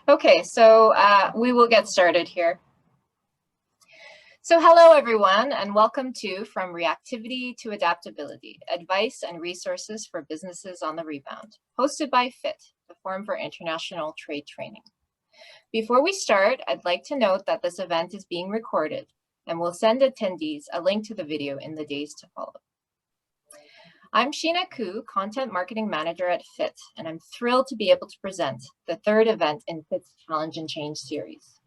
Okay, so we will get started here. So hello everyone, and welcome to From Reactivity to Adaptability, Advice and Resources for Businesses on the Rebound, hosted by FITT, the Forum for International Trade Training. Before we start, I'd like to note that this event is being recorded, and we'll send attendees a link to the video in the days to follow. I'm Sheena Koo, Content Marketing Manager at FITT, and I'm thrilled to be able to present the third event in FITT's Challenge and Change series,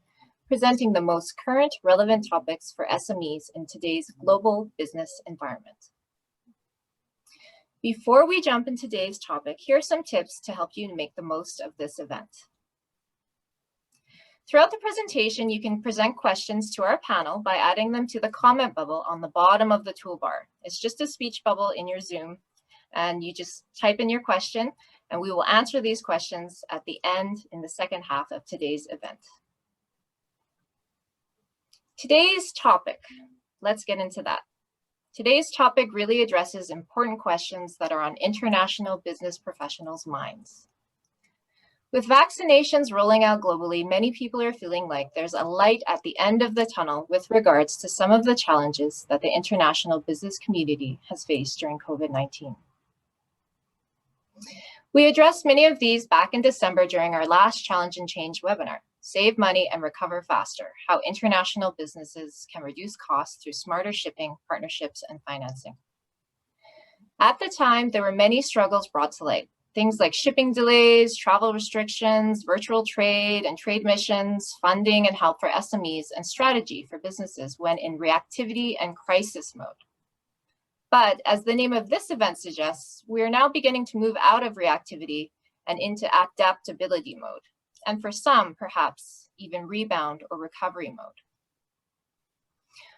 presenting the most current relevant topics for SMEs in today's global business environment. Before we jump into today's topic, here are some tips to help you make the most of this event. Throughout the presentation, you can present questions to our panel by adding them to the comment bubble on the bottom of the toolbar. It's just a speech bubble in your Zoom, and you just type in your question, and we will answer these questions at the end in the second half of today's event. Today's topic, let's get into that. Today's topic really addresses important questions that are on international business professionals' minds. With vaccinations rolling out globally, many people are feeling like there's a light at the end of the tunnel with regards to some of the challenges that the international business community has faced during COVID-19. We addressed many of these back in December during our last Challenge and Change webinar, Save Money and Recover Faster, how international businesses can reduce costs through smarter shipping, partnerships, and financing. At the time, there were many struggles brought to light. Things like shipping delays, travel restrictions, virtual trade and trade missions, funding and help for SMEs, and strategy for businesses when in reactivity and crisis mode. But as the name of this event suggests, we are now beginning to move out of reactivity and into adaptability mode, and for some, perhaps even rebound or recovery mode.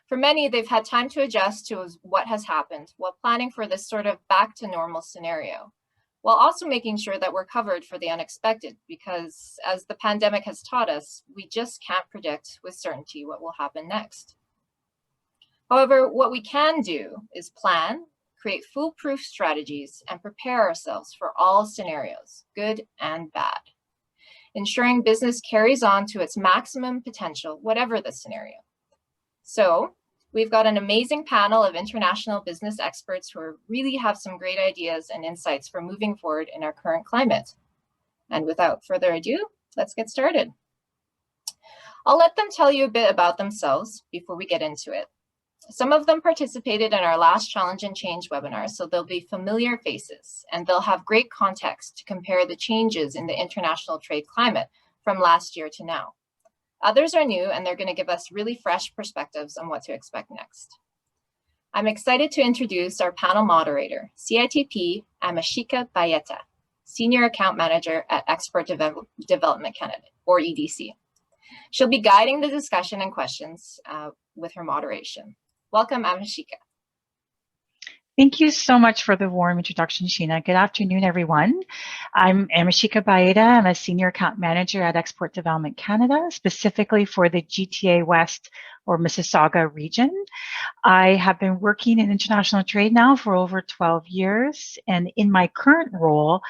For many, they've had time to adjust to what has happened while planning for this sort of back to normal scenario, while also making sure that we're covered for the unexpected, because as the pandemic has taught us, we just can't predict with certainty what will happen next. However, what we can do is plan, create foolproof strategies, and prepare ourselves for all scenarios, good and bad, ensuring business carries on to its maximum potential, whatever the scenario. So, we've got an amazing panel of international business experts who really have some great ideas and insights for moving forward in our current climate. And without further ado, let's get started. I'll let them tell you a bit about themselves before we get into it. Some of them participated in our last Challenge and Change webinar, so they'll be familiar faces, and they'll have great context to compare the changes in the international trade climate from last year to now. Others are new, and they're going to give us really fresh perspectives on what to expect next. I'm excited to introduce our panel moderator, CITP Amesika Baeta, Senior Account Manager at Export Development Canada, or EDC. She'll be guiding the discussion and questions with her moderation. Welcome, Amesika. Thank you so much for the warm introduction, Sheena. Good afternoon, everyone. I'm Amesika Baeta. I'm a Senior Account Manager at Export Development Canada, specifically for the GTA West or Mississauga region. I have been working in international trade now for over 12 years, and in my current role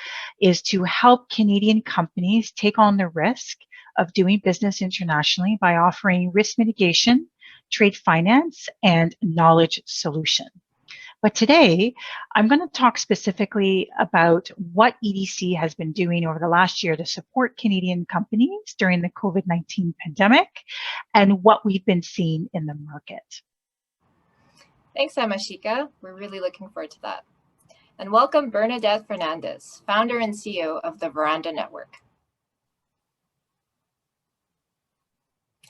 is to help Canadian companies take on the risk of doing business internationally by offering risk mitigation, trade finance, and knowledge solution. But today, I'm going to talk specifically about what EDC has been doing over the last year to support Canadian companies during the COVID-19 pandemic and what we've been seeing in the market. Thanks, Amesika. We're really looking forward to that. And welcome Bernadette Fernandes, founder and CEO of the Varanda network.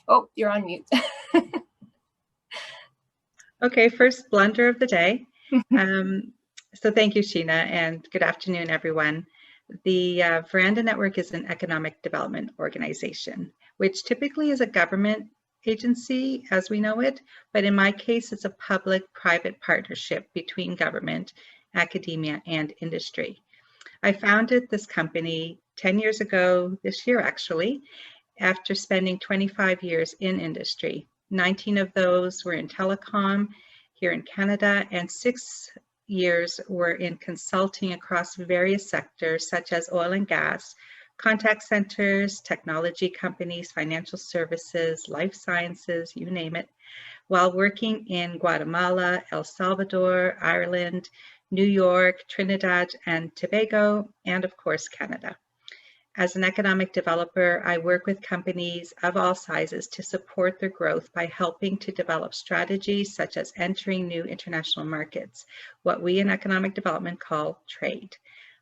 Oh, you're on mute. Okay, first blunder of the day. So thank you, Sheena, and good afternoon, everyone. The Varanda Network is an economic development organization, which typically is a government agency as we know it, but in my case, it's a public-private partnership between government, academia, and industry. I founded this company 10 years ago, this year actually, after spending 25 years in industry. 19 of those were in telecom here in Canada, and 6 years were in consulting across various sectors such as oil and gas, contact centers, technology companies, financial services, life sciences, you name it, while working in Guatemala, El Salvador, Ireland, New York, Trinidad and Tobago, and of course, Canada. As an economic developer, I work with companies of all sizes to support their growth by helping to develop strategies such as entering new international markets, what we in economic development call trade.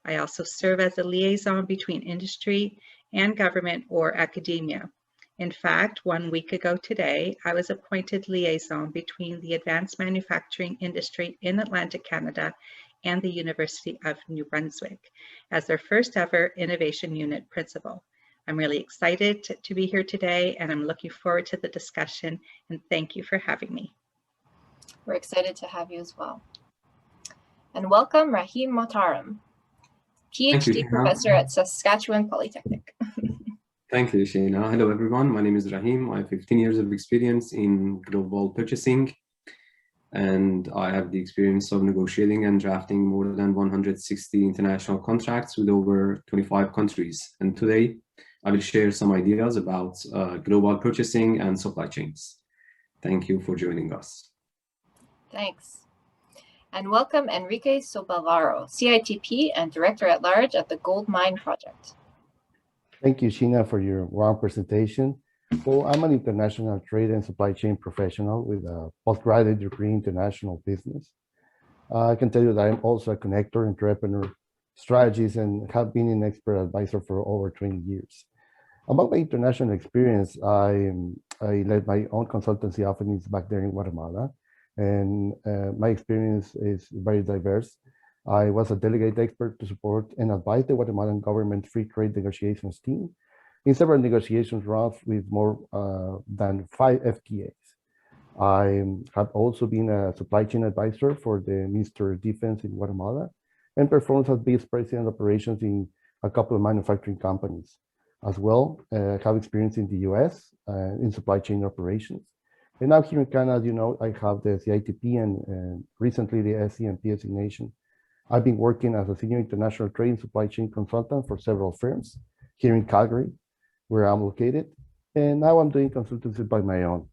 I also serve as a liaison between industry and government or academia. In fact, 1 week ago today, I was appointed liaison between the advanced manufacturing industry in Atlantic Canada and the University of New Brunswick as their first ever innovation unit principal. I'm really excited to be here today, and I'm looking forward to the discussion, and thank you for having me. We're excited to have you as well. And welcome Rahim Mohtaram, Ph.D. professor at Saskatchewan Polytechnic. Thank you, Sheena. Hello, everyone. My name is Rahim. I have 15 years of experience in global purchasing, and I have the experience of negotiating and drafting more than 160 international contracts with over 25 countries. And today, I will share some ideas about global purchasing and supply chains. Thank you for joining us. Thanks. And welcome Enrique Sobalvarro, CITP and Director at Large at the GoldMind project. Thank you, Sheena, for your warm presentation. Well, I'm an international trade and supply chain professional with a postgraduate degree in international business. I can tell you that I'm also a connector, entrepreneur, strategist, and have been an expert advisor for over 20 years. About my international experience, I led my own consultancy office back there in Guatemala, and my experience is very diverse. I was a delegate expert to support and advise the Guatemalan government free trade negotiations team in several negotiations rounds with more than 5 FTAs. I have also been a supply chain advisor for the Minister of Defense in Guatemala and performed as vice president operations in a couple of manufacturing companies. As well, have experience in the US in supply chain operations. And now here in Canada, you know, I have the CITP and recently the SCMP designation. I've been working as a senior international trade and supply chain consultant for several firms here in Calgary, where I'm located. And now I'm doing consultancy by my own.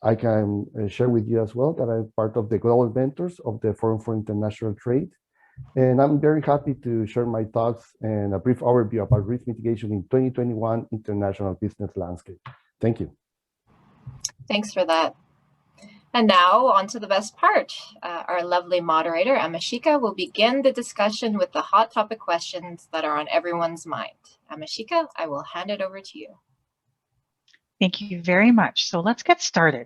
I can share with you as well that I'm part of the global mentors of the Forum for International Trade. And I'm very happy to share my thoughts and a brief overview about risk mitigation in 2021 international business landscape. Thank you. Thanks for that. And now on to the best part. Our lovely moderator, Amesika, will begin the discussion with the hot topic questions that are on everyone's mind. Amesika, I will hand it over to you. Thank you very much. So let's get started.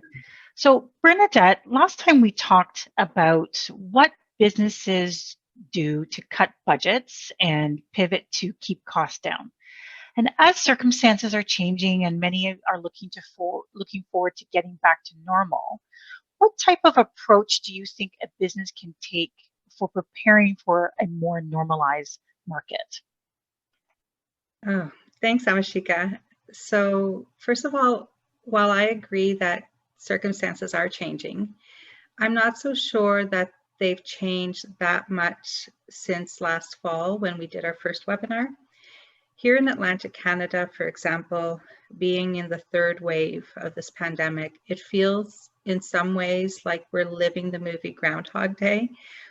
So Bernadette, last time we talked about what businesses do to cut budgets and pivot to keep costs down. And as circumstances are changing and many are looking forward to getting back to normal, what type of approach do you think a business can take for preparing for a more normalized market? Oh, thanks, Amesika. So first of all, while I agree that circumstances are changing, I'm not so sure that they've changed that much since last fall when we did our first webinar. Here in Atlantic Canada, for example, being in the third wave of this pandemic, it feels in some ways like we're living the movie Groundhog Day,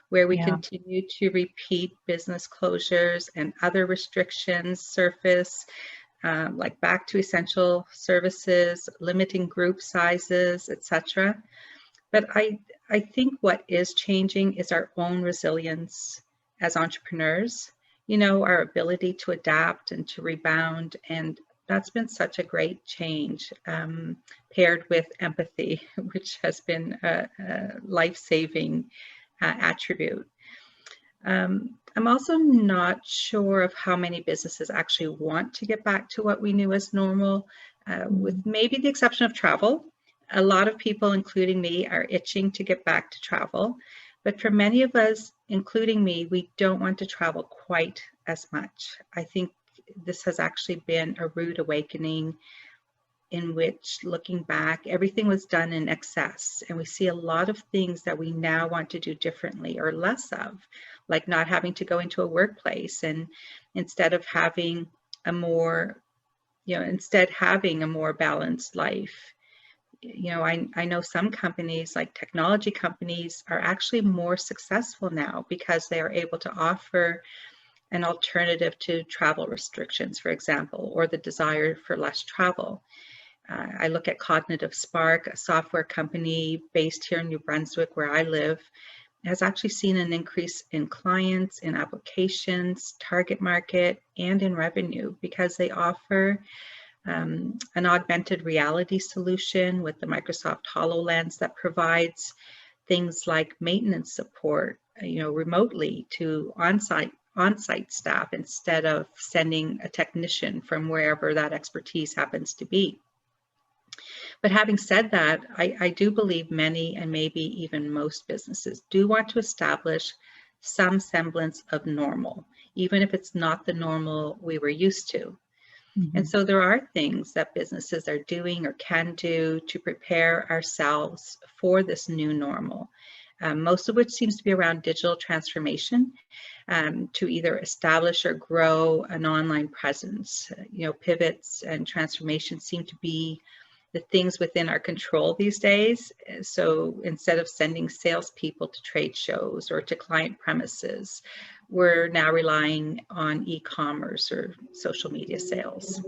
where we continue to repeat business closures and other restrictions surface, like back to essential services, limiting group sizes, etc. But I think what is changing is our own resilience as entrepreneurs, you know, our ability to adapt and to rebound. And that's been such a great change, paired with empathy, which has been a life-saving attribute. I'm also not sure of how many businesses actually want to get back to what we knew as normal, with maybe the exception of travel. A lot of people, including me, are itching to get back to travel. But for many of us, including me, we don't want to travel quite as much. I think this has actually been a rude awakening in which, looking back, everything was done in excess. And we see a lot of things that we now want to do differently or less of, like not having to go into a workplace, and instead of having a more, having a more balanced life. I know some companies, like technology companies, are actually more successful now because they are able to offer an alternative to travel restrictions, for example, or the desire for less travel. I look at Cognitive Spark, a software company based here in New Brunswick, where I live, has actually seen an increase in clients, in applications, target market, and in revenue because they offer an augmented reality solution with the Microsoft HoloLens that provides things like maintenance support, remotely to on-site staff instead of sending a technician from wherever that expertise happens to be. But having said that, I do believe many, and maybe even most businesses, do want to establish some semblance of normal, even if it's not the normal we were used to. Mm-hmm. And so there are things that businesses are doing or can do to prepare ourselves for this new normal, most of which seems to be around digital transformation, to either establish or grow an online presence. Pivots and transformations seem to be the things within our control these days. So instead of sending salespeople to trade shows or to client premises, we're now relying on e-commerce or social media sales.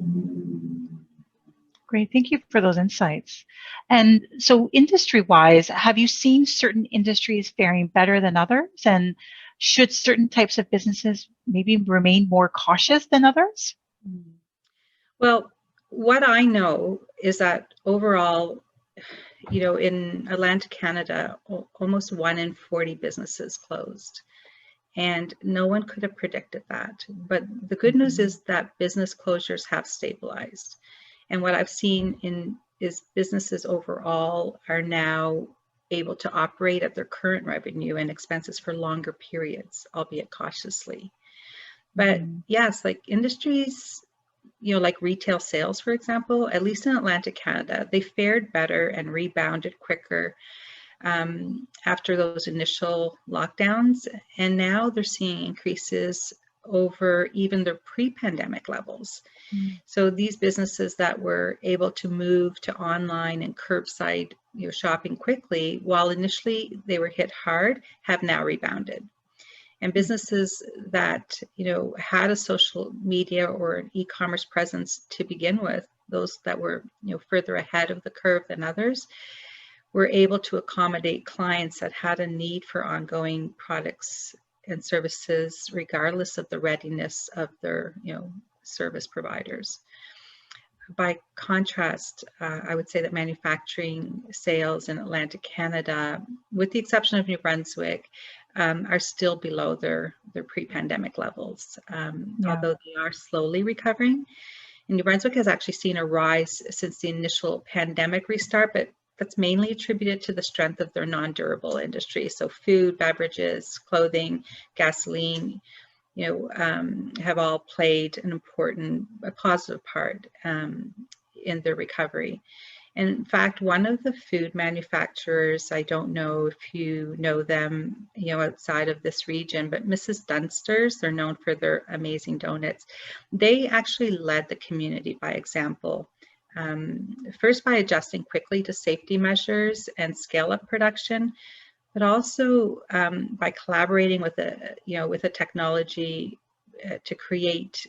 Great, thank you for those insights. And so industry-wise, have you seen certain industries faring better than others? And should certain types of businesses maybe remain more cautious than others? Well, what I know is that overall, in Atlantic Canada, almost 1 in 40 businesses closed. And no one could have predicted that. But the good news is that business closures have stabilized. And what I've seen is businesses overall are now able to operate at their current revenue and expenses for longer periods, albeit cautiously. But yes, like industries, like retail sales, for example, at least in Atlantic Canada, they fared better and rebounded quicker after those initial lockdowns. And now they're seeing increases over even their pre-pandemic levels. So these businesses that were able to move to online and curbside shopping quickly, while initially they were hit hard, have now rebounded. And businesses that had a social media or an e-commerce presence to begin with, those that were further ahead of the curve than others, were able to accommodate clients that had a need for ongoing products and services, regardless of the readiness of their service providers. By contrast, I would say that manufacturing sales in Atlantic Canada, with the exception of New Brunswick, are still below their pre-pandemic levels, although they are slowly recovering. And New Brunswick has actually seen a rise since the initial pandemic restart, but that's mainly attributed to the strength of their non-durable industry. So food, beverages, clothing, gasoline, have all played a positive part in their recovery. And in fact, one of the food manufacturers, I don't know if you know them, outside of this region, but Mrs. Dunster's, they're known for their amazing donuts. They actually led the community by example. First by adjusting quickly to safety measures and scale up production, but also by collaborating with a technology to create,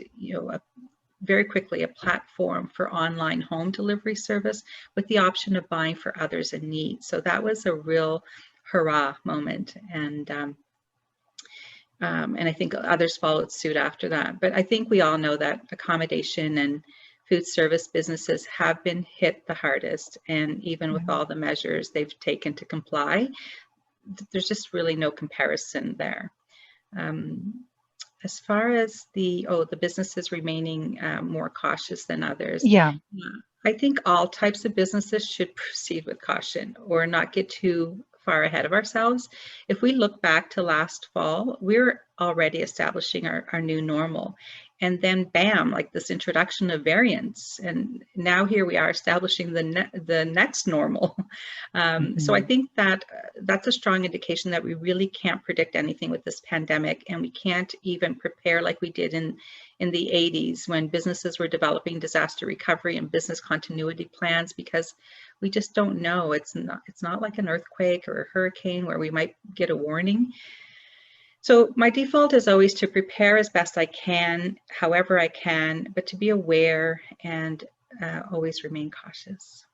very quickly a platform for online home delivery service with the option of buying for others in need. So that was a real hurrah moment, and I think others followed suit after that. But I think we all know that accommodation and food service businesses have been hit the hardest, and even with all the measures they've taken to comply, there's just really no comparison there. As far as the businesses remaining more cautious than others, I think all types of businesses should proceed with caution or not get too far ahead of ourselves. If we look back to last fall, we're already establishing our new normal. And then bam, like this introduction of variants. And now here we are establishing the next normal. So I think that that's a strong indication that we really can't predict anything with this pandemic, and we can't even prepare like we did in the 80s when businesses were developing disaster recovery and business continuity plans, because we just don't know. It's not like an earthquake or a hurricane where we might get a warning. So my default is always to prepare as best I can, however I can, but to be aware and always remain cautious.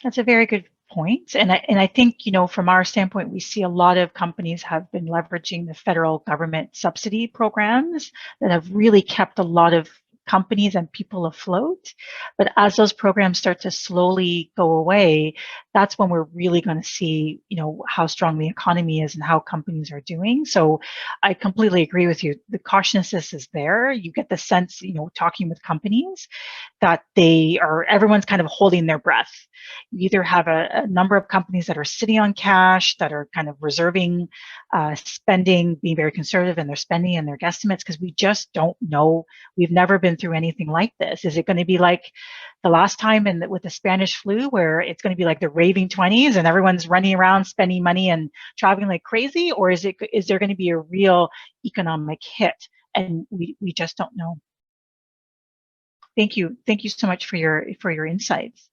That's a very good point. And I think, you know, from our standpoint, we see a lot of companies have been leveraging the federal government subsidy programs that have really kept a lot of companies and people afloat. But as those programs start to slowly go away, that's when we're really going to see, you know, how strong the economy is and how companies are doing. So I completely agree with you. The cautiousness is there. You get the sense, you know, talking with companies that everyone's kind of holding their breath. You either have a number of companies that are sitting on cash, that are kind of reserving spending, being very conservative in their spending and their guesstimates, because we just don't know. We've never been through anything like this. Is it going to be like the last time with the Spanish flu, where it's going to be like the raving 20s and everyone's running around spending money and traveling like crazy? Or is there going to be a real economic hit? And we just don't know. Thank you so much for your insights.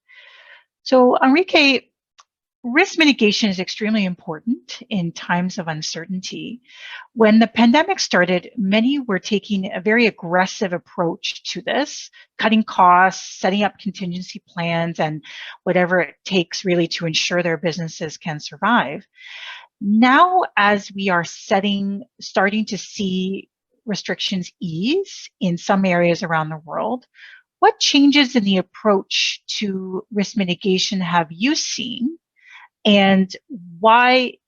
So Enrique, risk mitigation is extremely important in times of uncertainty. When the pandemic started, many were taking a very aggressive approach to this, cutting costs, setting up contingency plans, and whatever it takes really to ensure their businesses can survive. Now, as we are starting to see restrictions ease in some areas around the world, what changes in the approach to risk mitigation have you seen? And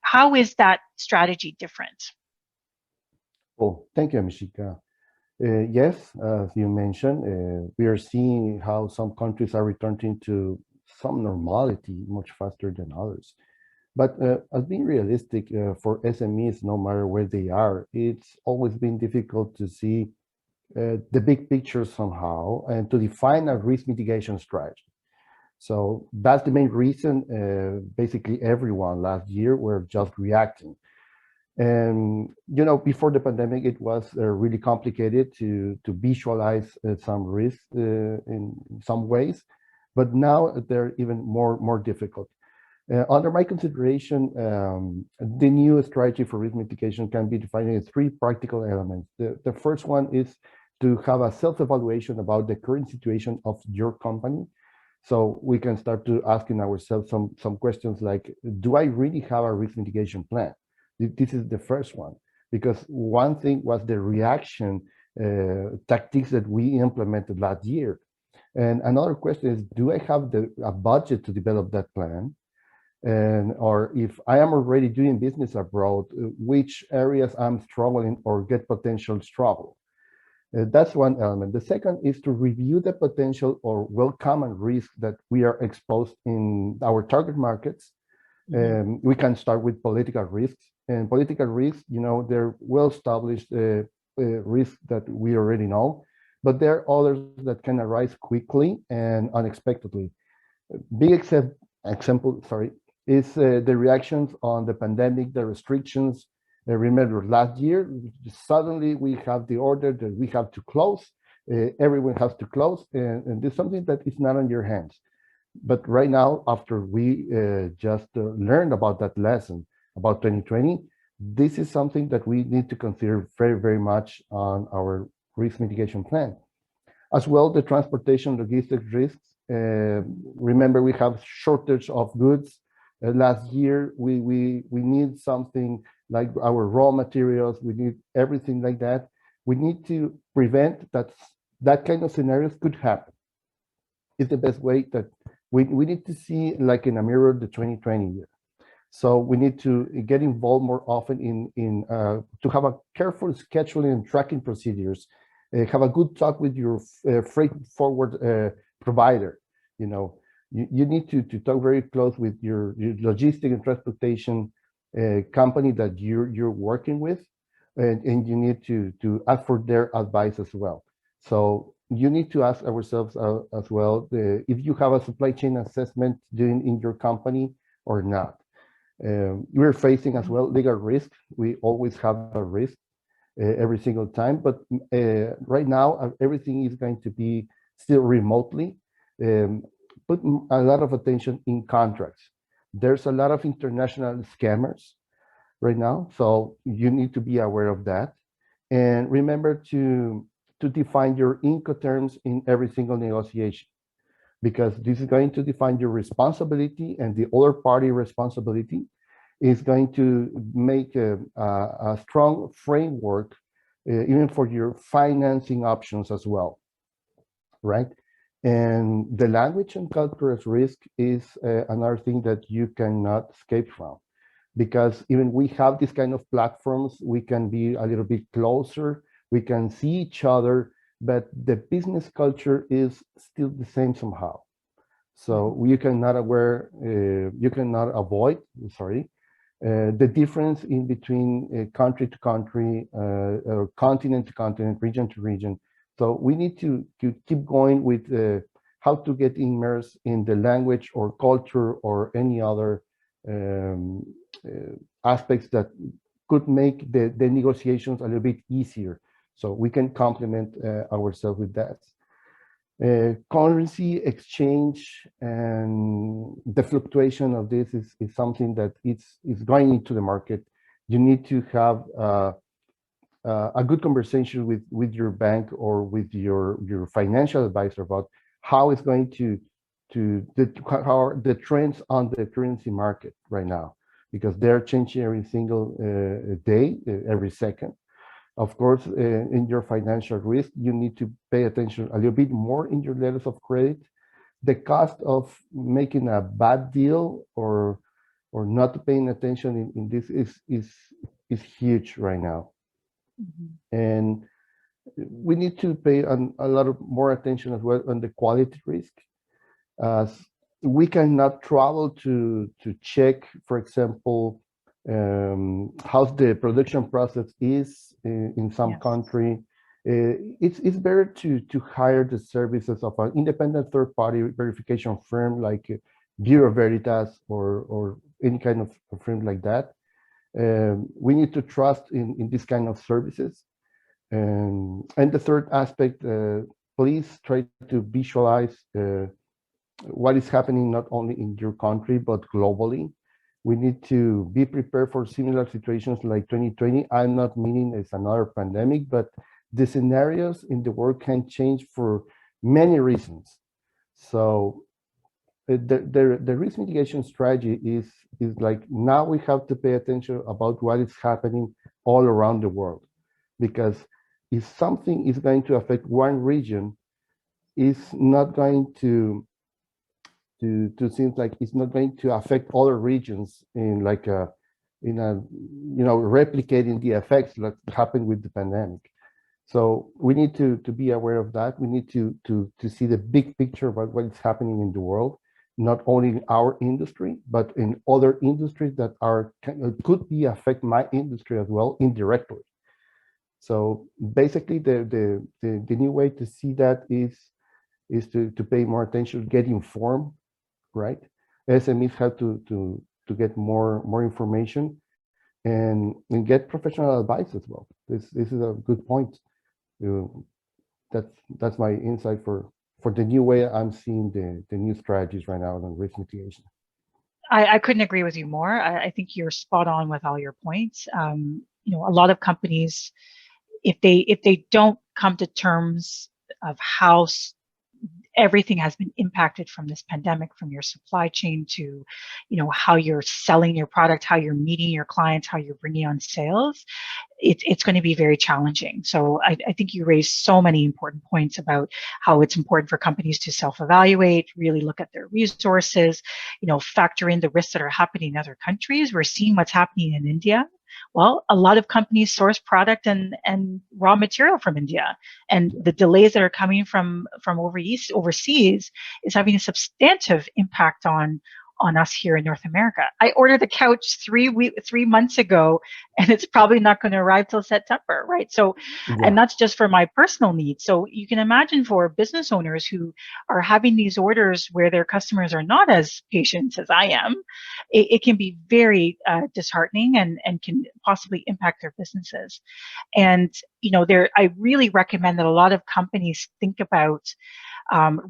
how is that strategy different? Well, thank you, Amesika. Yes, as you mentioned, we are seeing how some countries are returning to some normality much faster than others. But as being realistic for SMEs, no matter where they are, it's always been difficult to see the big picture somehow and to define a risk mitigation strategy. So that's the main reason basically everyone last year were just reacting. And, you know, before the pandemic, it was really complicated to visualize some risk in some ways, but now they're even more difficult. Under my consideration, the new strategy for risk mitigation can be defined in 3 practical elements. The first one is to have a self-evaluation about the current situation of your company. So we can start to asking ourselves some questions like, do I really have a risk mitigation plan? This is the first one, because one thing was the reaction tactics that we implemented last year. And another question is, do I have a budget to develop that plan? Or if I am already doing business abroad, which areas I'm struggling or get potential trouble? That's one element. The second is to review the potential or well-common risk that we are exposed in our target markets. We can start with political risks. And political risks, you know, they're well-established risks that we already know, but there are others that can arise quickly and unexpectedly. Big example, is the reactions on the pandemic, the restrictions. Remember, last year, suddenly we have the order that we have to close. Everyone has to close, and this is something that is not on your hands. But right now, after we just learned about that lesson about 2020, this is something that we need to consider very, very much on our risk mitigation plan. As well, the transportation logistics risks. Remember, we have shortage of goods. Last year, we need something like our raw materials. We need everything like that. We need to prevent that kind of scenarios could happen. It's the best way that we need to see, like in a mirror, the 2020 year. So we need to get involved more often to have a careful scheduling and tracking procedures. Have a good talk with your freight forward provider. You know, you need to talk very close with your logistic and transportation company that you're working with. and you need to ask for their advice as well. So you need to ask ourselves as well if you have a supply chain assessment doing in your company or not. We're facing as well legal risk. We always have a risk every single time, but right now everything is going to be still remotely. Put a lot of attention in contracts. There's a lot of international scammers right now, so you need to be aware of that. And remember to define your Incoterms in every single negotiation, because this is going to define your responsibility, and the other party responsibility is going to make a strong framework even for your financing options as well, right? And the language and cultural risk is another thing that you cannot escape from, because even we have this kind of platforms, we can be a little bit closer, we can see each other, but the business culture is still the same somehow. So you cannot avoid, sorry, the difference in between country to country, or continent to continent, region to region. So we need to keep going with how to get immersed in the language or culture or any other aspects that could make the negotiations a little bit easier. So we can complement ourselves with that. Currency exchange and the fluctuation of this is something that is going into the market. You need to have a good conversation with your bank or with your financial advisor about how it's going how are the trends on the currency market right now, because they're changing every single day, every second. Of course, in your financial risk, you need to pay attention a little bit more in your letters of credit. The cost of making a bad deal or not paying attention in this is huge right now. And we need to pay a lot of more attention as well on the quality risk. We cannot travel to check, for example, how the production process is in some country. It's better to hire the services of an independent third-party verification firm like Bureau Veritas or any kind of firm like that. We need to trust in this kind of services. And the third aspect, please try to visualize what is happening not only in your country, but globally. We need to be prepared for similar situations like 2020. I'm not meaning it's another pandemic, but the scenarios in the world can change for many reasons. So the risk mitigation strategy is like, now we have to pay attention about what is happening all around the world, because if something is going to affect one region, it's not going to seem like it's not going to affect other regions in replicating the effects that happened with the pandemic. So we need to be aware of that. We need to see the big picture about what is happening in the world, not only in our industry, but in other industries that could affect my industry as well indirectly. So basically, the new way to see that is to pay more attention, get informed, right? SMEs have to get more information and get professional advice as well. This is a good point. That's my insight for the new way I'm seeing the new strategies right now on risk mitigation. I couldn't agree with you more. I think you're spot on with all your points. A lot of companies, if they don't come to terms of how everything has been impacted from this pandemic, from your supply chain to, how you're selling your product, how you're meeting your clients, how you're bringing on sales, it's going to be very challenging. So I think you raised so many important points about how it's important for companies to self-evaluate, really look at their resources, factor in the risks that are happening in other countries. We're seeing what's happening in India. Well, a lot of companies source product and raw material from India, and the delays that are coming from overseas is having a substantive impact on us here in North America. I ordered the couch 3 months ago, and it's probably not going to arrive till September, right? So, and that's just for my personal needs. So you can imagine for business owners who are having these orders where their customers are not as patient as I am, it can be very disheartening and can possibly impact their businesses. And, you know, I really recommend that a lot of companies think about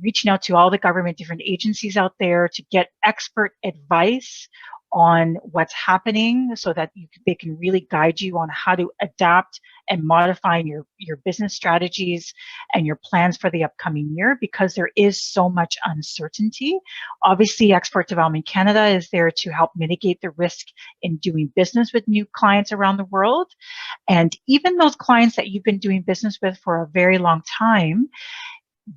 reaching out to all the government, different agencies out there to get expert advice on what's happening so that they can really guide you on how to adapt and modify your business strategies and your plans for the upcoming year, because there is so much uncertainty. Obviously, Export Development Canada is there to help mitigate the risk in doing business with new clients around the world. And even those clients that you've been doing business with for a very long time,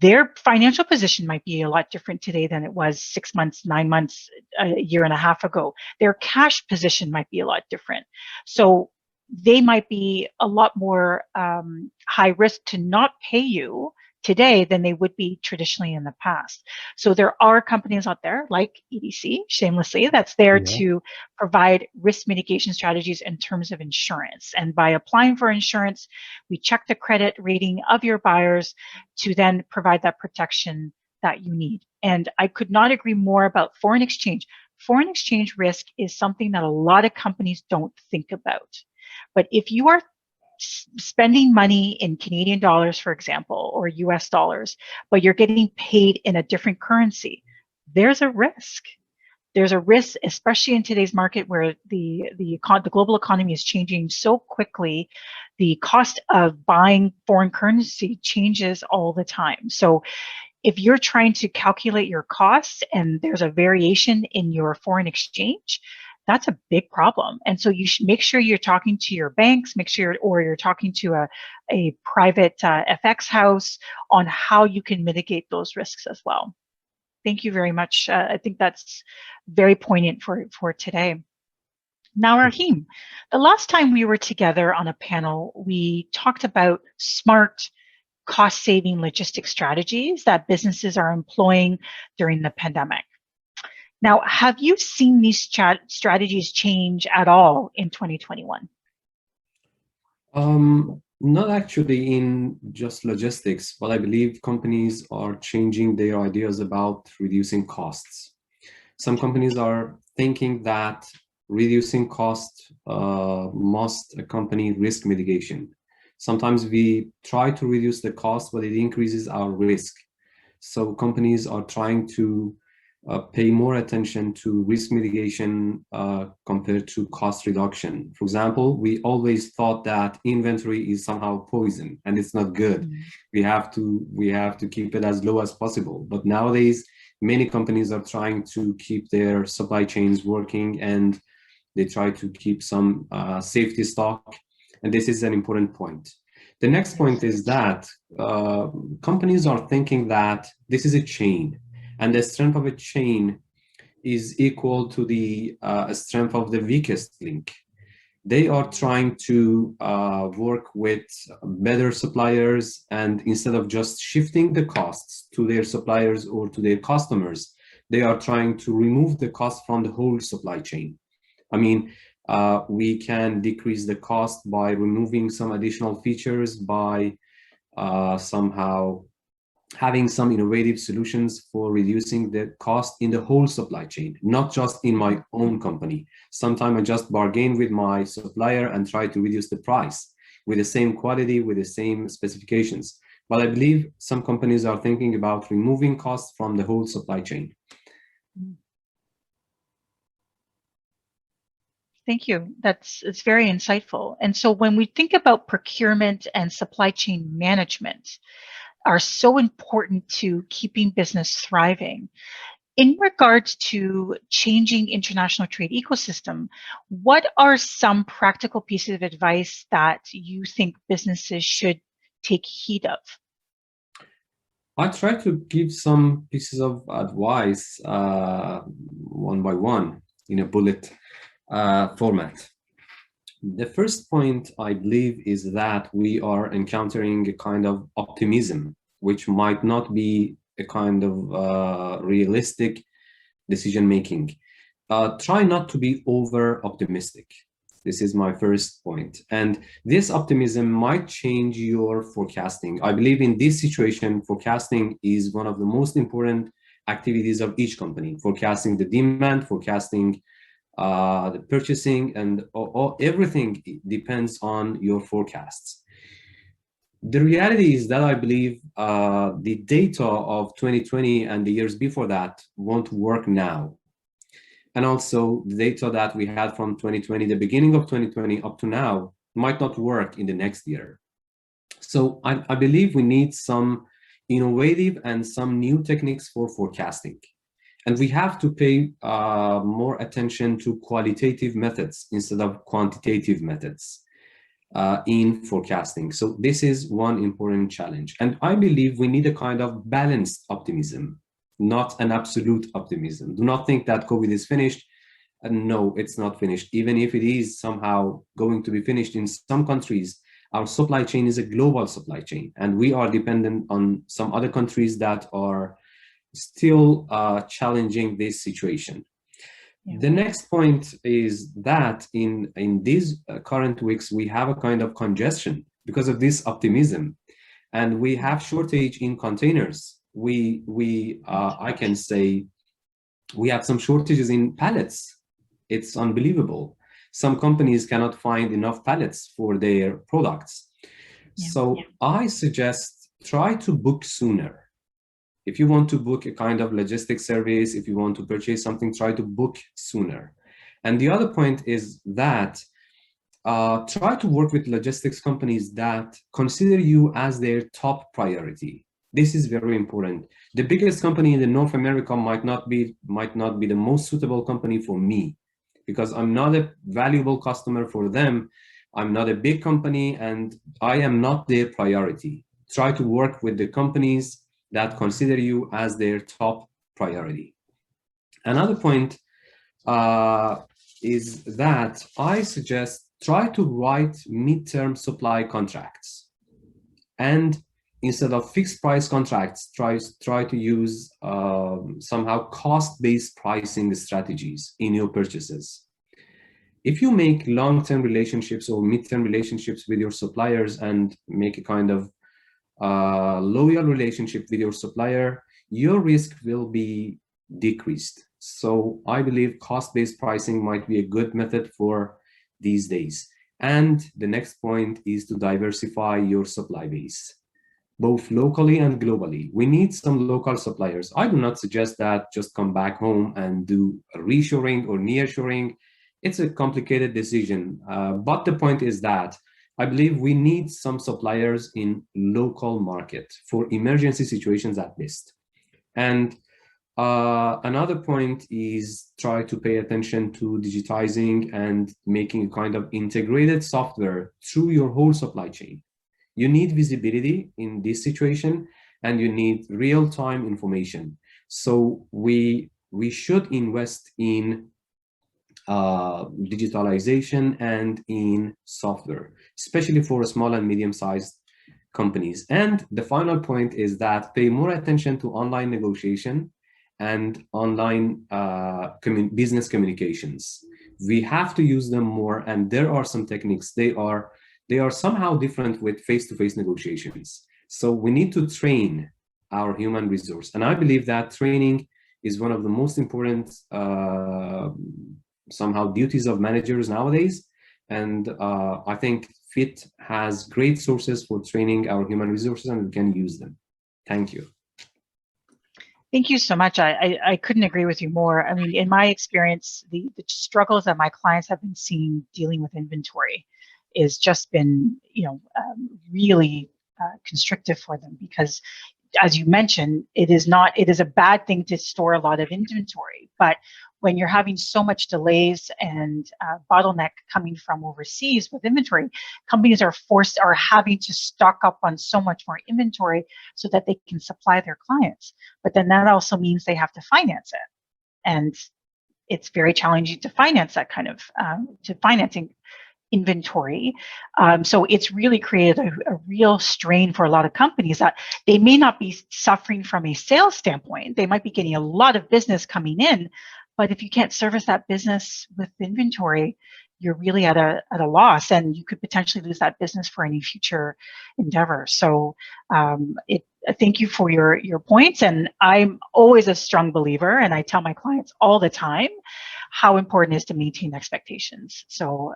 their financial position might be a lot different today than it was 6 months, 9 months, a year and a half ago. Their cash position might be a lot different. So they might be a lot more high risk to not pay you today than they would be traditionally in the past. So there are companies out there like EDC, shamelessly, that's there to provide risk mitigation strategies in terms of insurance. And by applying for insurance, we check the credit rating of your buyers to then provide that protection that you need. And I could not agree more about foreign exchange. Foreign exchange risk is something that a lot of companies don't think about. But if you are spending money in Canadian dollars, for example, or US dollars, but you're getting paid in a different currency, there's a risk. There's a risk, especially in today's market where the global economy is changing so quickly. The cost of buying foreign currency changes all the time. So if you're trying to calculate your costs and there's a variation in your foreign exchange, that's a big problem. And so you should make sure you're talking to your banks, make sure, or you're talking to a private FX house on how you can mitigate those risks as well. Thank you very much. I think that's very poignant for today. Now, Rahim, the last time we were together on a panel, we talked about smart cost-saving logistics strategies that businesses are employing during the pandemic. Now, have you seen these strategies change at all in 2021? Not actually in just logistics, but I believe companies are changing their ideas about reducing costs. Some companies are thinking that reducing cost must accompany risk mitigation. Sometimes we try to reduce the cost, but it increases our risk. So companies are trying to pay more attention to risk mitigation compared to cost reduction. For example, we always thought that inventory is somehow poison and it's not good. Mm-hmm. We have to keep it as low as possible. But nowadays, many companies are trying to keep their supply chains working and they try to keep some safety stock. And this is an important point. The next point is that companies are thinking that this is a chain. And the strength of a chain is equal to the strength of the weakest link. They are trying to work with better suppliers, and instead of just shifting the costs to their suppliers or to their customers, they are trying to remove the cost from the whole supply chain. I mean, we can decrease the cost by removing some additional features, by somehow having some innovative solutions for reducing the cost in the whole supply chain, not just in my own company. Sometimes I just bargain with my supplier and try to reduce the price with the same quality, with the same specifications. But I believe some companies are thinking about removing costs from the whole supply chain. Thank you. It's very insightful. And so when we think about procurement and supply chain management, are so important to keeping business thriving. In regards to changing international trade ecosystem, what are some practical pieces of advice that you think businesses should take heed of? I try to give some pieces of advice one by one in a bullet format. The first point, I believe, is that we are encountering a kind of optimism, which might not be a kind of realistic decision-making. Try not to be over-optimistic. This is my first point. And this optimism might change your forecasting. I believe in this situation, forecasting is one of the most important activities of each company. Forecasting the demand, forecasting the purchasing, and everything depends on your forecasts. The reality is that I believe the data of 2020 and the years before that won't work now. And also the data that we had from 2020, the beginning of 2020 up to now, might not work in the next year. So I believe we need some innovative and some new techniques for forecasting. And we have to pay more attention to qualitative methods instead of quantitative methods in forecasting. So this is one important challenge. And I believe we need a kind of balanced optimism, not an absolute optimism. Do not think that COVID is finished. No, it's not finished. Even if it is somehow going to be finished in some countries, our supply chain is a global supply chain, and we are dependent on some other countries that are still challenging this situation. Yeah. The next point is that in these current weeks, we have a kind of congestion because of this optimism, and we have shortage in containers. I can say we have some shortages in pallets. It's unbelievable. Some companies cannot find enough pallets for their products. Yeah. So yeah. I suggest try to book sooner. If you want to book a kind of logistics service, if you want to purchase something, try to book sooner. And the other point is that try to work with logistics companies that consider you as their top priority. This is very important. The biggest company in North America might not be the most suitable company for me, because I'm not a valuable customer for them. I'm not a big company, and I am not their priority. Try to work with the companies that consider you as their top priority. Another point is that I suggest try to write midterm supply contracts, and instead of fixed price contracts, try to use somehow cost-based pricing strategies in your purchases. If you make long-term relationships or mid-term relationships with your suppliers and make a kind of loyal relationship with your supplier, your risk will be decreased. So I believe cost-based pricing might be a good method for these days. And the next point is to diversify your supply base, both locally and globally. We need some local suppliers. I do not suggest that just come back home and do a reshoring or nearshoring. It's a complicated decision, but the point is that I believe we need some suppliers in local market for emergency situations at least. And another point is try to pay attention to digitizing and making a kind of integrated software through your whole supply chain. You need visibility in this situation, and you need real-time information. So we should invest in digitalization and in software, especially for small and medium-sized companies. And the final point is that pay more attention to online negotiation and online business communications. We have to use them more, and there are some techniques. They are somehow different with face-to-face negotiations. So we need to train our human resource. And I believe that training is one of the most important somehow duties of managers nowadays. And I think FITT has great sources for training our human resources, and we can use them. Thank you. Thank you so much. I couldn't agree with you more. I mean, in my experience, the struggles that my clients have been seeing dealing with inventory is just been, really constrictive for them, because as you mentioned, it is a bad thing to store a lot of inventory, but when you're having so much delays and bottleneck coming from overseas with inventory, companies are having to stock up on so much more inventory so that they can supply their clients. But then that also means they have to finance it, and it's very challenging to finance that kind of financing inventory. So it's really created a real strain for a lot of companies that they may not be suffering from a sales standpoint. They might be getting a lot of business coming in, but if you can't service that business with inventory, you're really at a loss, and you could potentially lose that business for any future endeavor. So thank you for your points, and I'm always a strong believer, and I tell my clients all the time how important it is to maintain expectations. So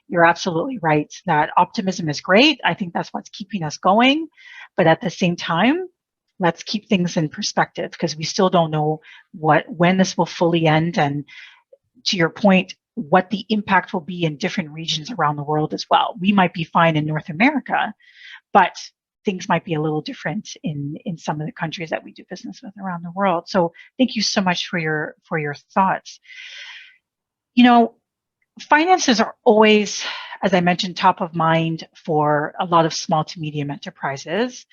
you're absolutely right that optimism is great. I think that's what's keeping us going, but at the same time, let's keep things in perspective, because we still don't know when this will fully end, and to your point, what the impact will be in different regions around the world as well. We might be fine in North America, but things might be a little different in some of the countries that we do business with around the world. So thank you so much for your thoughts. You know, finances are always, as I mentioned, top of mind for a lot of small to medium enterprises,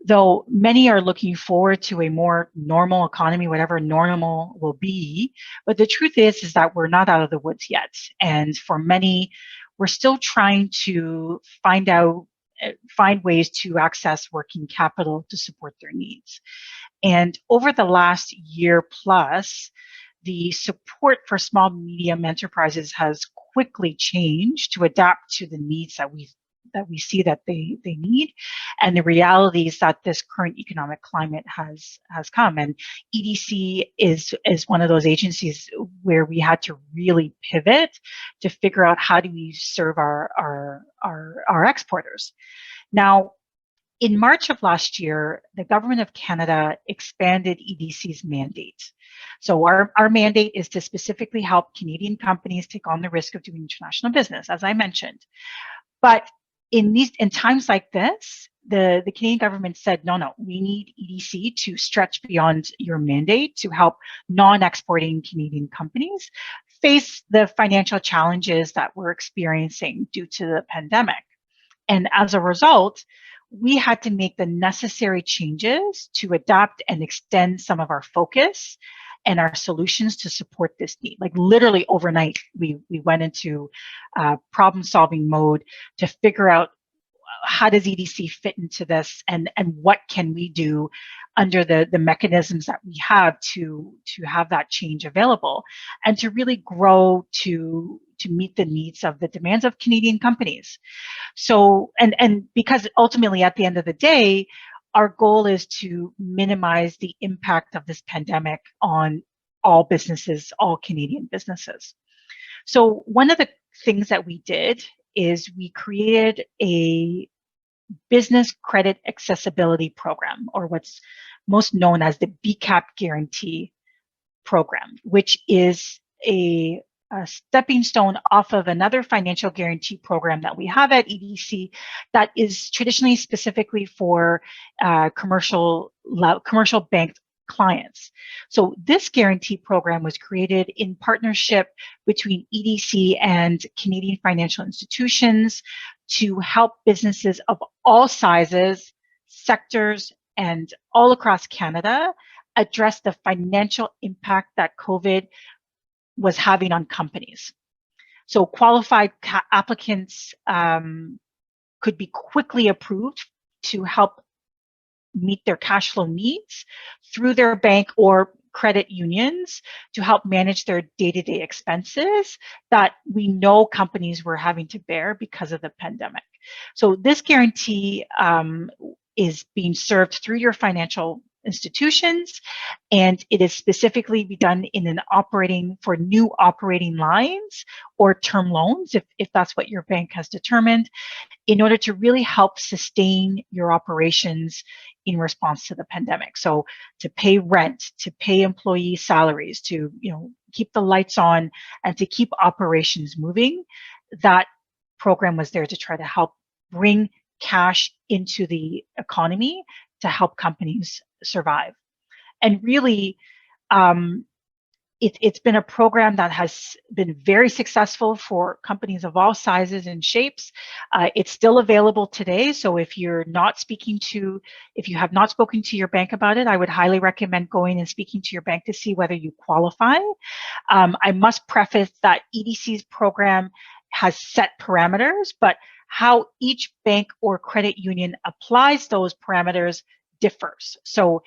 though many are looking forward to a more normal economy, whatever normal will be. But the truth is that we're not out of the woods yet. And for many, we're still trying to find ways to access working capital to support their needs. And over the last year plus, the support for small and medium enterprises has quickly changed to adapt to the needs that we see that they need, and the realities that this current economic climate has come. And EDC is one of those agencies where we had to really pivot to figure out how do we serve our exporters. Now, in March of last year, the Government of Canada expanded EDC's mandate. So our mandate is to specifically help Canadian companies take on the risk of doing international business, as I mentioned. But in times like this, the Canadian government said, no, we need EDC to stretch beyond your mandate to help non-exporting Canadian companies face the financial challenges that we're experiencing due to the pandemic. And as a result, we had to make the necessary changes to adapt and extend some of our focus and our solutions to support this need. Like literally overnight, we went into problem-solving mode to figure out how does EDC fit into this, and what can we do under the mechanisms that we have to have that change available, and to really grow to meet the needs of the demands of Canadian companies. So, and because ultimately at the end of the day, our goal is to minimize the impact of this pandemic on all businesses, all Canadian businesses. So one of the things that we did is we created a business credit accessibility program, or what's most known as the BCAP guarantee program, which is a stepping stone off of another financial guarantee program that we have at EDC that is traditionally specifically for commercial banked clients. So this guarantee program was created in partnership between EDC and Canadian financial institutions to help businesses of all sizes, sectors, and all across Canada address the financial impact that COVID was having on companies. So qualified applicants could be quickly approved to help meet their cash flow needs through their bank or credit unions to help manage their day-to-day expenses that we know companies were having to bear because of the pandemic. So this guarantee is being served through your financial institutions, and it is specifically be done in for new operating lines or term loans, if that's what your bank has determined, in order to really help sustain your operations in response to the pandemic. So to pay rent, to pay employee salaries, to keep the lights on, and to keep operations moving. That program was there to try to help bring cash into the economy to help companies survive. And really, it's been a program that has been very successful for companies of all sizes and shapes. It's still available today. So if you have not spoken to your bank about it, I would highly recommend going and speaking to your bank to see whether you qualify. I must preface that EDC's program has set parameters, but how each bank or credit union applies those parameters differs. So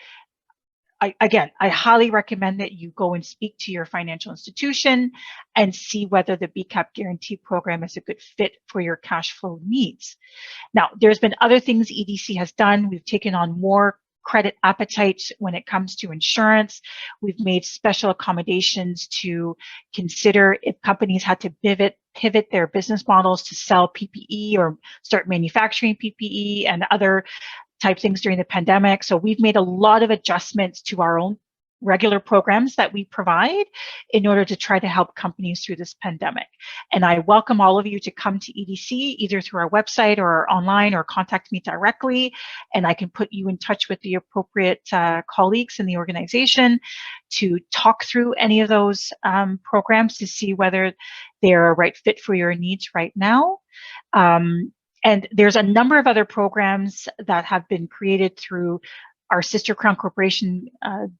again, I highly recommend that you go and speak to your financial institution and see whether the BCAP guarantee program is a good fit for your cash flow needs. Now, there's been other things EDC has done. We've taken on more credit appetite when it comes to insurance. We've made special accommodations to consider if companies had to pivot their business models to sell PPE or start manufacturing PPE and other type things during the pandemic. So we've made a lot of adjustments to our own regular programs that we provide in order to try to help companies through this pandemic. And I welcome all of you to come to EDC, either through our website or online, or contact me directly, and I can put you in touch with the appropriate colleagues in the organization to talk through any of those programs to see whether they're a right fit for your needs right now. And there's a number of other programs that have been created through our sister Crown Corporation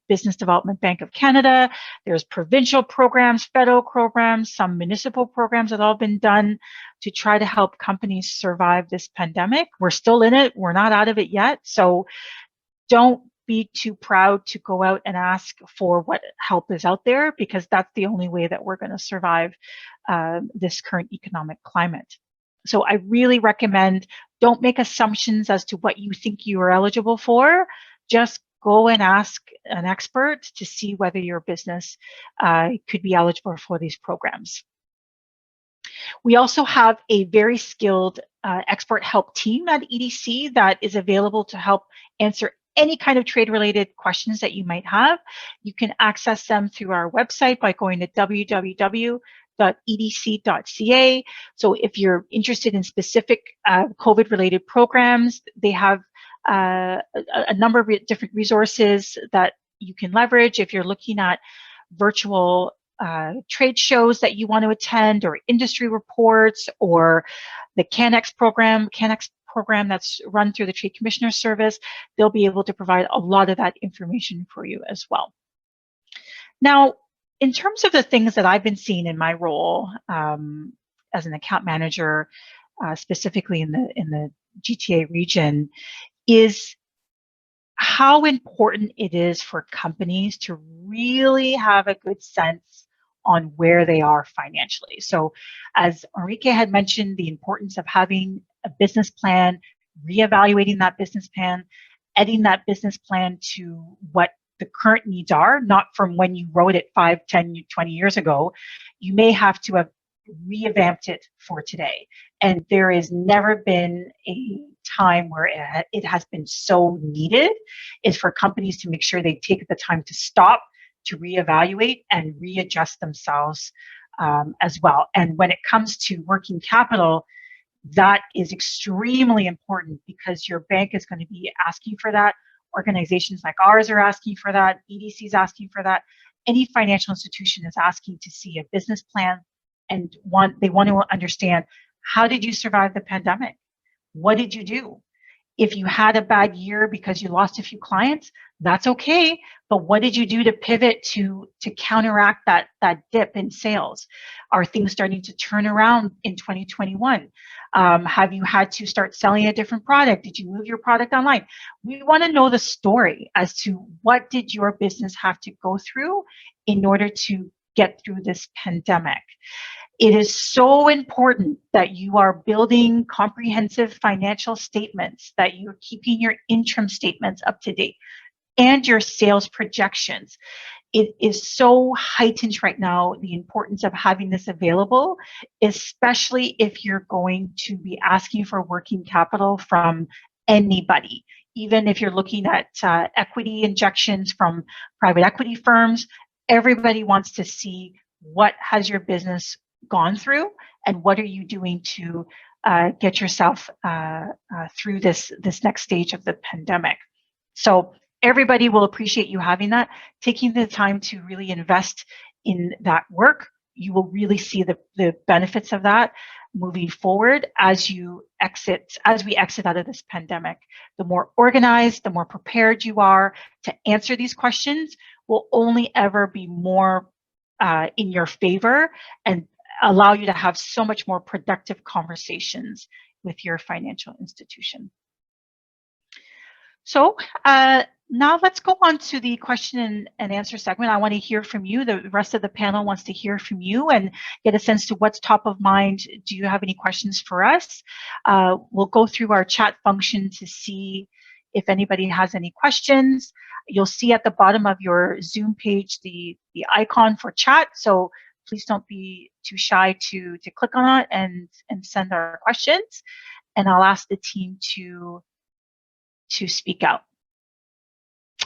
Business Development Bank of Canada. There's provincial programs, federal programs, some municipal programs that have all been done to try to help companies survive this pandemic. We're still in it. We're not out of it yet. So don't be too proud to go out and ask for what help is out there, because that's the only way that we're going to survive this current economic climate. So I really recommend, don't make assumptions as to what you think you are eligible for. Just go and ask an expert to see whether your business could be eligible for these programs. We also have a very skilled expert help team at EDC that is available to help answer any kind of trade-related questions that you might have. You can access them through our website by going to www.edc.ca. So if you're interested in specific COVID-related programs, they have a number of different resources that you can leverage. If you're looking at virtual trade shows that you want to attend, or industry reports, or the CanEx program that's run through the Trade Commissioner Service, they'll be able to provide a lot of that information for you as well. Now, in terms of the things that I've been seeing in my role as an account manager, specifically in the GTA region, is how important it is for companies to really have a good sense on where they are financially. So as Enrique had mentioned, the importance of having a business plan, reevaluating that business plan, editing that business plan to what the current needs are, not from when you wrote it 5, 10, 20 years ago. You may have to have revamped it for today. And there has never been a time where it has been so needed, is for companies to make sure they take the time to stop, to reevaluate and readjust themselves as well. And when it comes to working capital, that is extremely important, because your bank is going to be asking for that. Organizations like ours are asking for that. EDC is asking for that. Any financial institution is asking to see a business plan, and they want to understand, how did you survive the pandemic? What did you do? If you had a bad year because you lost a few clients, that's okay. But what did you do to pivot to counteract that dip in sales? Are things starting to turn around in 2021? Have you had to start selling a different product? Did you move your product online? We want to know the story as to what did your business have to go through in order to get through this pandemic. It is so important that you are building comprehensive financial statements, that you're keeping your interim statements up to date, and your sales projections. It is so heightened right now, the importance of having this available, especially if you're going to be asking for working capital from anybody. Even if you're looking at equity injections from private equity firms, everybody wants to see, what has your business gone through, and what are you doing to get yourself through this next stage of the pandemic. So everybody will appreciate you having that. Taking the time to really invest in that work, you will really see the benefits of that moving forward as we exit out of this pandemic. The more organized, the more prepared you are to answer these questions, will only ever be more in your favor, and allow you to have so much more productive conversations with your financial institution. So now let's go on to the question and answer segment. I want to hear from you. The rest of the panel wants to hear from you and get a sense to what's top of mind. Do you have any questions for us? We'll go through our chat function to see if anybody has any questions. You'll see at the bottom of your Zoom page the icon for chat. So please don't be too shy to click on it and send our questions. And I'll ask the team to speak out.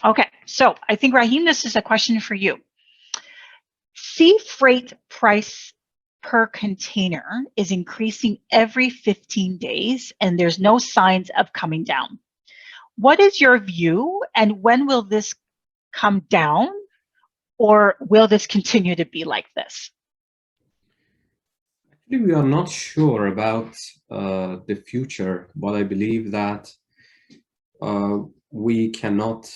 Okay, so I think, Rahim, this is a question for you. Sea freight price per container is increasing every 15 days, and there's no signs of coming down. What is your view, and when will this come down, or will this continue to be like this? Actually, we are not sure about the future, but I believe that we cannot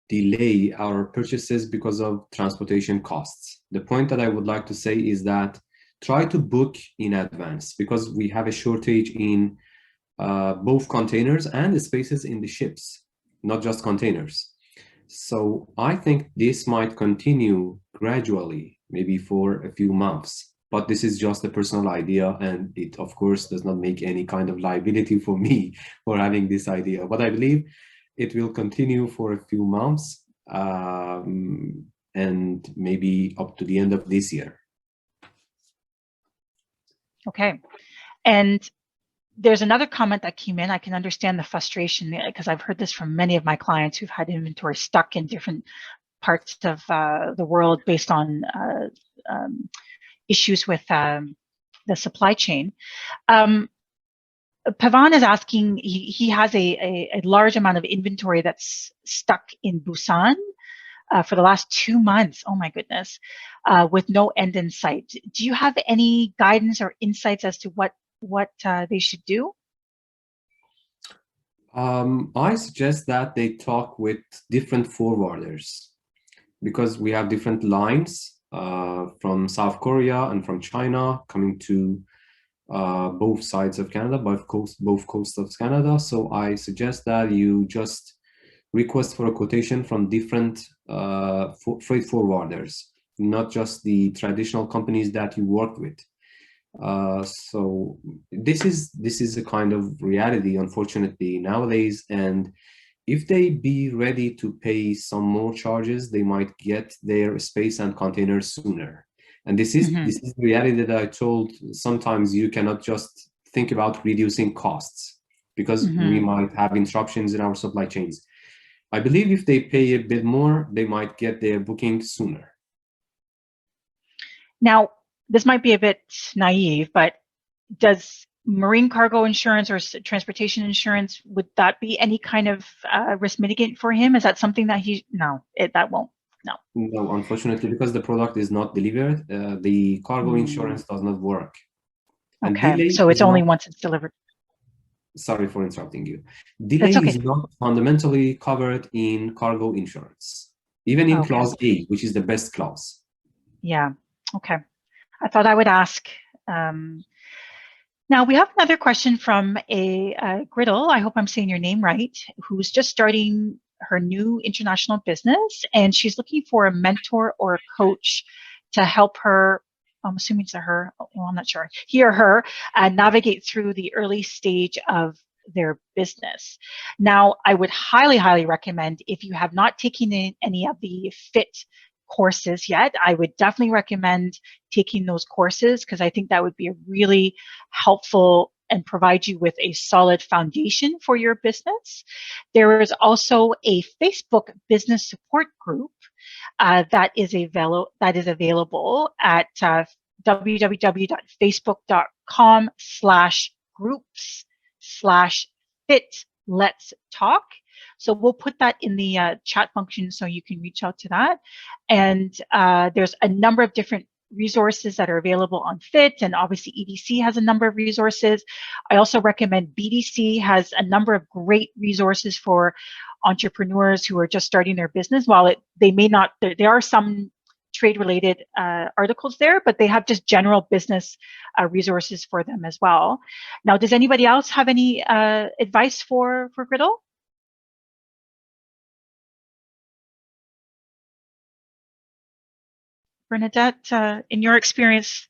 delay our purchases because of transportation costs. The point that I would like to say is that try to book in advance, because we have a shortage in both containers and the spaces in the ships, not just containers. So I think this might continue gradually, maybe for a few months, but this is just a personal idea, and it of course does not make any kind of liability for me for having this idea, but I believe it will continue for a few months and maybe up to the end of this year. Okay, and there's another comment that came in. I can understand the frustration because I've heard this from many of my clients who've had inventory stuck in different parts of the world based on issues with the supply chain. Pavan is asking, he has a large amount of inventory that's stuck in Busan for the last 2 months. Oh my goodness, with no end in sight. Do you have any guidance or insights as to what they should do? I suggest that they talk with different forwarders, because we have different lines from South Korea and from China coming to both sides of Canada, both coasts of Canada. So I suggest that you just request for a quotation from different freight forwarders, not just the traditional companies that you work with. So this is a kind of reality, unfortunately, nowadays. And if they be ready to pay some more charges, they might get their space and containers sooner. And this is the reality that I told. Sometimes you cannot just think about reducing costs, because we might have interruptions in our supply chains. I believe if they pay a bit more, they might get their booking sooner. Now, this might be a bit naive, but does marine cargo insurance or transportation insurance, would that be any kind of risk mitigant for him? Is that something that that won't? No, unfortunately, because the product is not delivered, the cargo insurance does not work. Okay, so it's only once it's delivered. Sorry for interrupting you. Delay is not fundamentally covered in cargo insurance, even in clause A, which is the best clause. Yeah, okay. I thought I would ask. Now we have another question from a Griddle, I hope I'm saying your name right, who's just starting her new international business, and she's looking for a mentor or a coach to help her, I'm assuming it's a her, well, I'm not sure, he or her, navigate through the early stage of their business. Now, I would highly, highly recommend, if you have not taken any of the FITT courses yet, I would definitely recommend taking those courses, because I think that would be a really helpful and provide you with a solid foundation for your business. There is also a Facebook business support group that is available at www.facebook.com/groups/FITT Let's Talk. So we'll put that in the chat function so you can reach out to that. And there's a number of different resources that are available on FITT, and obviously EDC has a number of resources. I also recommend BDC has a number of great resources for entrepreneurs who are just starting their business. While they may not, there are some trade-related articles there, but they have just general business resources for them as well. Now, does anybody else have any advice for Griddle? Bernadette, in your experience,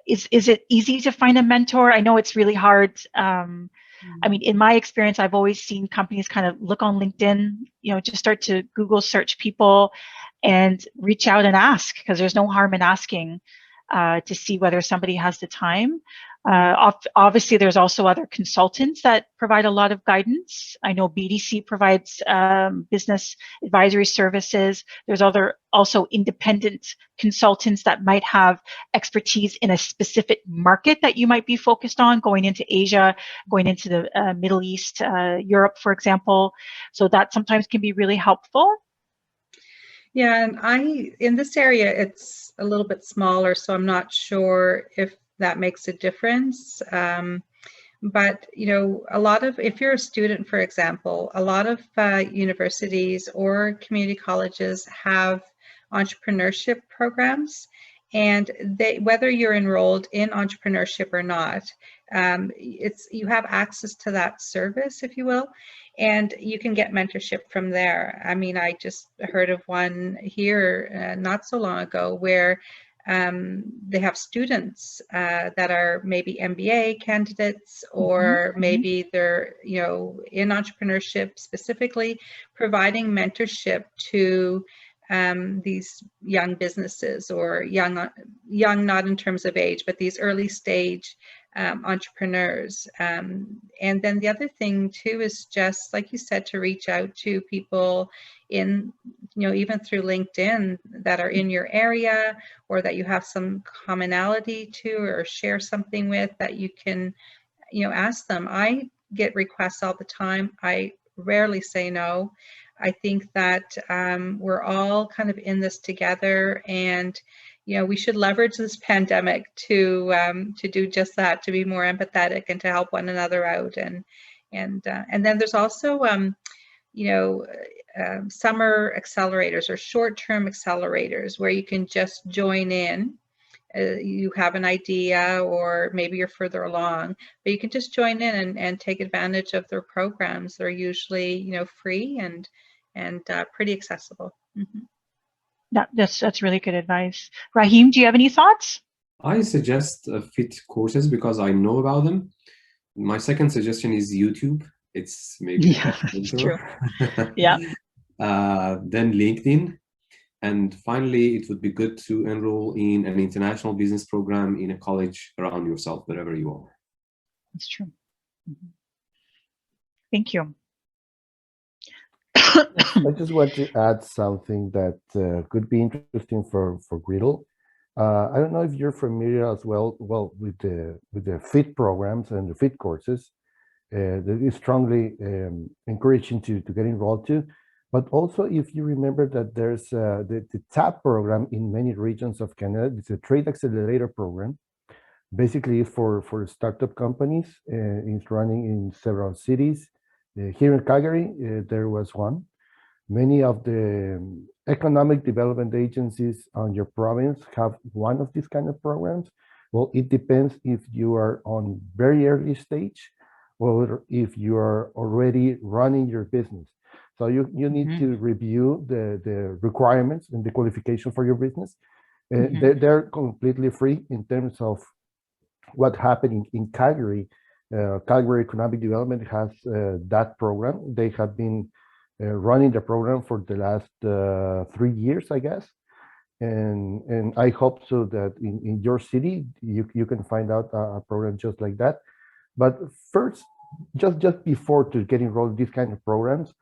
is it easy to find a mentor? I know it's really hard. I mean, in my experience, I've always seen companies kind of look on LinkedIn, just start to Google search people and reach out and ask, because there's no harm in asking to see whether somebody has the time. Obviously, there's also other consultants that provide a lot of guidance. I know BDC provides business advisory services. There's also independent consultants that might have expertise in a specific market that you might be focused on, going into Asia, going into the Middle East, Europe, for example. So that sometimes can be really helpful. Yeah, and in this area, it's a little bit smaller, so I'm not sure if that makes a difference. But, if you're a student, for example, a lot of universities or community colleges have entrepreneurship programs, and whether you're enrolled in entrepreneurship or not, you have access to that service, if you will, and you can get mentorship from there. I mean, I just heard of one here not so long ago where they have students that are maybe MBA candidates, or maybe they're, in entrepreneurship specifically, providing mentorship to these young businesses, or young not in terms of age, but these early stage entrepreneurs. And then the other thing too is just, like you said, to reach out to people in, even through LinkedIn that are in your area, or that you have some commonality to, or share something with, that you can, ask them. I get requests all the time. I rarely say no. I think that we're all kind of in this together, and we should leverage this pandemic to do just that, to be more empathetic and to help one another out. And then there's also summer accelerators or short-term accelerators where you can just join in. You have an idea, or maybe you're further along, but you can just join in and take advantage of their programs. They're usually, free and pretty accessible. That's really good advice. Rahim, do you have any thoughts? I suggest FITT courses because I know about them. My second suggestion is YouTube. It's maybe true. Yeah. Then LinkedIn. And finally, it would be good to enroll in an international business program in a college around yourself, wherever you are. That's true. Thank you. I just want to add something that could be interesting for Griddle. I don't know if you're familiar as well with the FITT programs and the FITT courses. That is strongly encouraging to get enrolled to. But also, if you remember that there's the TAP program in many regions of Canada. It's a trade accelerator program, basically for startup companies. It's running in several cities. Here in Calgary, there was one. Many of the economic development agencies on your province have one of these kind of programs. Well, it depends if you are on very early stage or if you are already running your business. So you need to review the requirements and the qualification for your business. They're completely free in terms of what happened in Calgary. Calgary Economic Development has that program. They have been running the program for the last 3 years, I guess. And I hope so that in your city, you can find out a program just like that. But first, just before to get enrolled in these kind of programs,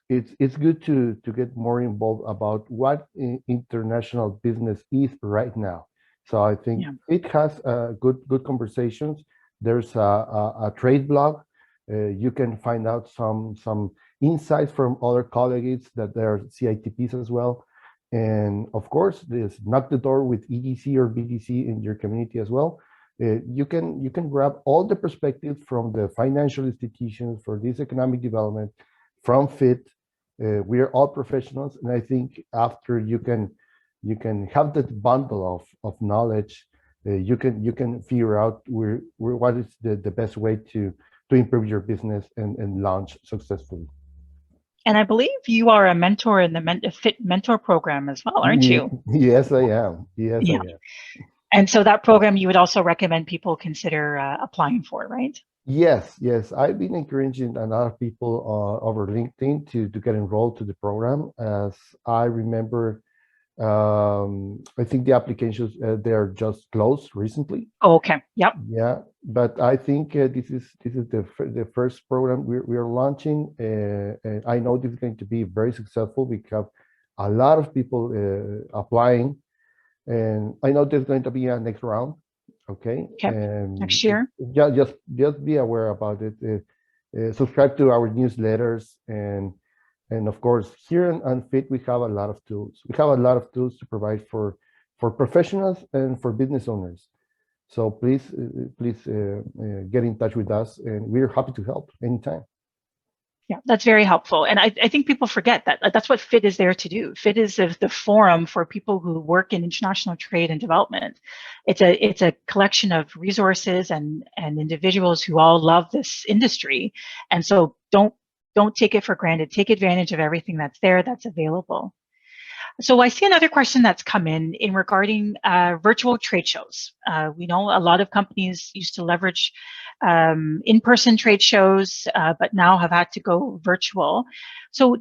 it's good to get more involved about what international business is right now. So I think it has good conversations. There's a trade blog. You can find out some insights from other colleagues that they're CITPs as well. And of course, there's knock the door with EDC or BDC in your community as well. You can grab all the perspectives from the financial institutions for this economic development, from FITT. We are all professionals, and I think after you can have that bundle of knowledge, you can figure out what is the best way to improve your business and launch successfully. And I believe you are a mentor in the FITT mentor program as well, aren't you? Yes, I am. Yes, I Yeah. am. And so that program you would also recommend people consider applying for, right? Yes, yes. I've been encouraging a lot of people over LinkedIn to get enrolled to the program. As I remember, I think the applications they are just closed recently. Oh, okay. Yep. Yeah, but I think this is the first program we are launching, and I know this is going to be very successful. We have a lot of people applying, and I know there's going to be a next round. Okay, Okay. and Next year. just be aware about it. Subscribe to our newsletters, and of course here on FITT we have a lot of tools. We have a lot of tools to provide for professionals and for business owners. So please get in touch with us, and we're happy to help anytime. Yeah, that's very helpful. And I think people forget that that's what FITT is there to do. FITT is the forum for people who work in international trade and development. It's a collection of resources and individuals who all love this industry. And so don't take it for granted. Take advantage of everything that's there, that's available. So I see another question that's come in regarding virtual trade shows. We know a lot of companies used to leverage in-person trade shows, but now have had to go virtual. So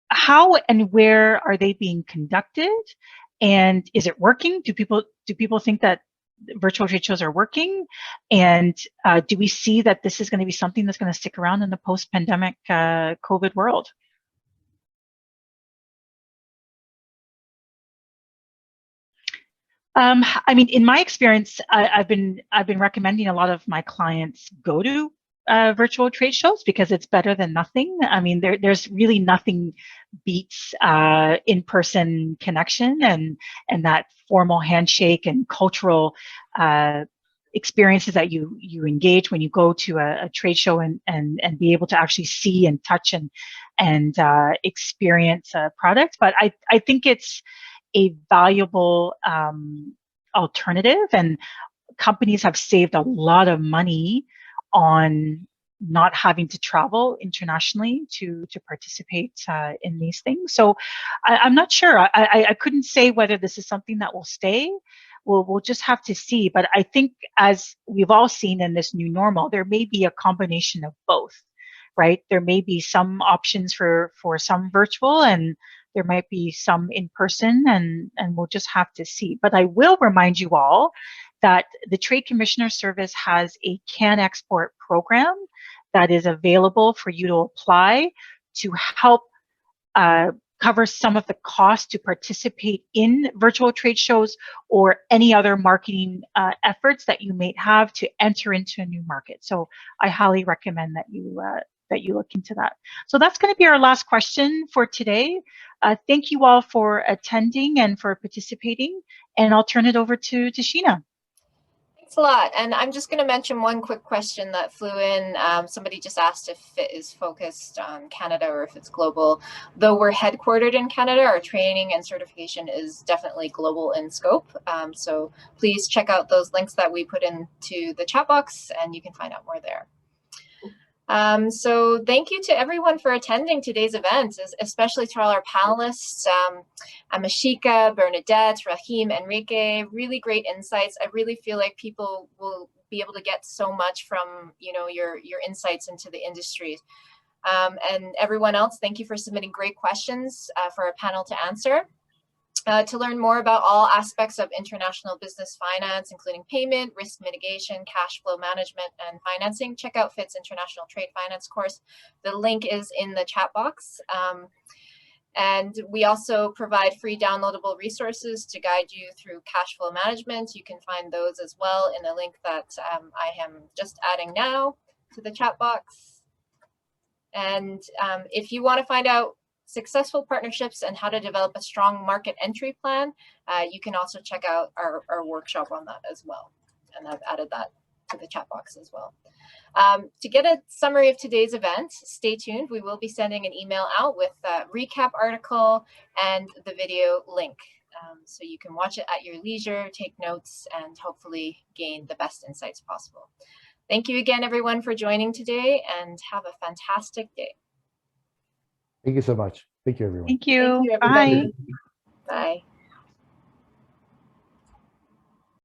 how and where are they being conducted? And is it working? Do people think that virtual trade shows are working? And do we see that this is going to be something that's going to stick around in the post-pandemic COVID world? I mean, in my experience, I've been recommending a lot of my clients go to virtual trade shows because it's better than nothing. I mean, there's really nothing beats in-person connection and that formal handshake and cultural experiences that you engage when you go to a trade show and be able to actually see and touch and experience a product. But I think it's a valuable alternative, and companies have saved a lot of money on not having to travel internationally to participate in these things. So I'm not sure. I couldn't say whether this is something that will stay. We'll just have to see. But I think, as we've all seen in this new normal, there may be a combination of both, right? There may be some options for some virtual, and there might be some in person, and we'll just have to see. But I will remind you all that the Trade Commissioner Service has a Can Export program that is available for you to apply to help cover some of the costs to participate in virtual trade shows or any other marketing efforts that you may have to enter into a new market. So I highly recommend that you look into that. So that's going to be our last question for today. Thank you all for attending and for participating, and I'll turn it over to Sheena. Thanks a lot. And I'm just going to mention one quick question that flew in. Somebody just asked if FITT is focused on Canada or if it's global. Though we're headquartered in Canada, our training and certification is definitely global in scope. So please check out those links that we put into the chat box, and you can find out more there. So thank you to everyone for attending today's event, especially to all our panelists, Amesika, Bernadette, Rahim, Enrique. Really great insights. I really feel like people will be able to get so much from your insights into the industry. And everyone else, thank you for submitting great questions for our panel to answer. To learn more about all aspects of international business finance, including payment, risk mitigation, cash flow management, and financing, check out FITT's International Trade Finance course. The link is in the chat box. And we also provide free downloadable resources to guide you through cash flow management. You can find those as well in a link that I am just adding now to the chat box. And if you want to find out successful partnerships and how to develop a strong market entry plan, you can also check out our workshop on that as well. And I've added that to the chat box as well. To get a summary of today's event, stay tuned. We will be sending an email out with a recap article and the video link. So you can watch it at your leisure, take notes, and hopefully gain the best insights possible. Thank you again, everyone, for joining today, and have a fantastic day. Thank you so much. Thank you, everyone. Thank you. Thank you, everybody. Bye. Bye.